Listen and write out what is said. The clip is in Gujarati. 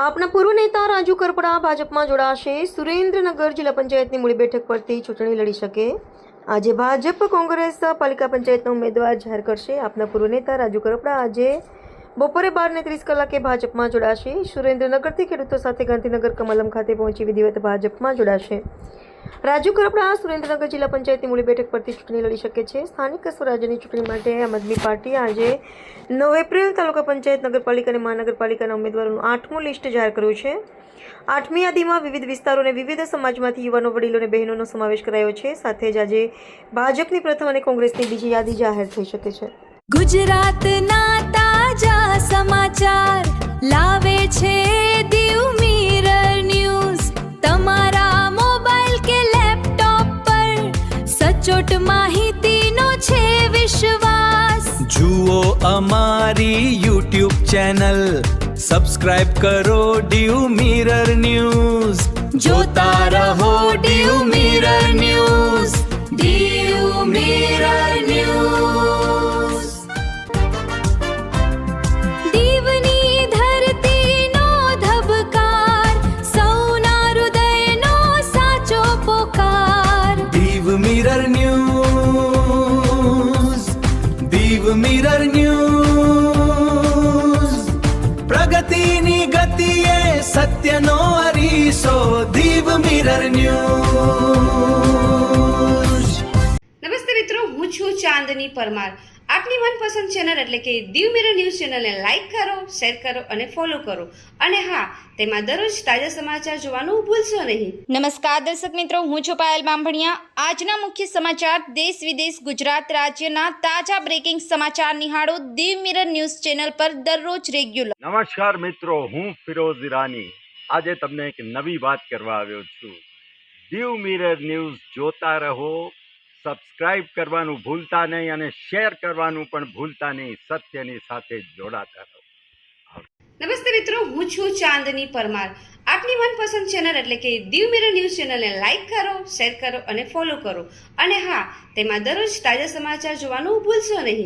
આપના પૂર્વ નેતા રાજુ કરપડા ભાજપમાં જોડાશે. સુરેન્દ્રનગર જિલ્લા પંચાયતની મૂળી બેઠક પરથી ચૂંટણી લડી શકે. આજે ભાજપ કોંગ્રેસ પાલિકા પંચાયતના ઉમેદવાર જાહેર કરશે. આપના પૂર્વ નેતા રાજુ કરપડા આજે બપોરે 12:30 ભાજપમાં જોડાશે. સુરેન્દ્રનગરથી ખેડૂતો સાથે ગાંધીનગર કમલમ ખાતે પહોંચી વિધિવત ભાજપમાં જોડાશે. રાજુ કરપડા સુરેન્દ્રનગર જિલ્લા પંચાયતની મૂળી બેઠક પરથી ચૂંટણી લડી શકે છે. સ્થાનિક સ્વરાજ્યની ચૂંટણી માટે આમ આદમી પાર્ટીએ આજે 9 એપ્રિલ તાલુકા પંચાયત, નગરપાલિકા અને મહાનગરપાલિકાના ઉમેદવારોનું 8મું લિસ્ટ જાહેર કર્યું છે. 8મી યાદીમાં વિવિધ વિસ્તારો અને વિવિધ સમાજમાંથી યુવાનો, વડીલો અને બહેનોનો સમાવેશ કરાયો છે. સાથે જ આજે ભાજપની પ્રથમ અને કોંગ્રેસની બીજી યાદી જાહેર થઈ શકે છે. ગુજરાતના તાજા સમાચાર લાવે છે દીવ મિરર ન્યૂઝ. તમારા મોબાઈલ કે લેપટોપ પર સચોટ માહિતીનો છે વિશ્વાસ. જુઓ અમારી YouTube ચેનલ, સબસ્ક્રાઇબ કરો દીવ મિરર ન્યૂઝ. જોતા રહો Diu Mirror News. Diu Mirror News. દીવની ધરતીનો ધબકાર, સૌના હૃદયનો સાચો પોકાર. Diu Mirror News. Diu Mirror News. પ્રગતિની ગતિએ સત્યનો અરીસો. Diu Mirror News. નમસ્તે મિત્રો, હું છું ચાંદની પરમાર. આપની મનપસંદ ચેનલ એટલે કે દીવ મિરર ન્યૂઝ ચેનલને લાઈક કરો, શેર કરો અને ફોલો કરો. અને હા, તેમાં દરરોજ તાજા સમાચાર જોવાનું ભૂલશો નહીં. નમસ્કાર દર્શક મિત્રો, હું છું પાયલ બામભણિયા. આજના મુખ્ય સમાચાર, દેશ વિદેશ, ગુજરાત રાજ્યના તાજા બ્રેકિંગ સમાચાર નિહાળો દીવ મિરર ન્યૂઝ ચેનલ પર દરરોજ રેગ્યુલર. નમસ્કાર મિત્રો, હું ફિરોઝ ઈરાની. આજે તમને એક નવી વાત કરવા આવ્યો છું. દીવ મિરર ન્યૂઝ જોતા રહો, સબસ્ક્રાઇબ કરવાનું ભૂલતા નહીં અને શેર કરવાનું પણ ભૂલતા નહીં. સત્યની સાથે જોડાતા રહો. નમસ્તે મિત્રો, હું છું ચાંદની પરમાર. આપની મનપસંદ ચેનલ એટલે કે દીવ મિરર ન્યૂઝ ચેનલને લાઈક કરો, શેર કરો અને ફોલો કરો. અને હા, તેમાં દરરોજ તાજા સમાચાર જોવાનું ભૂલશો નહીં.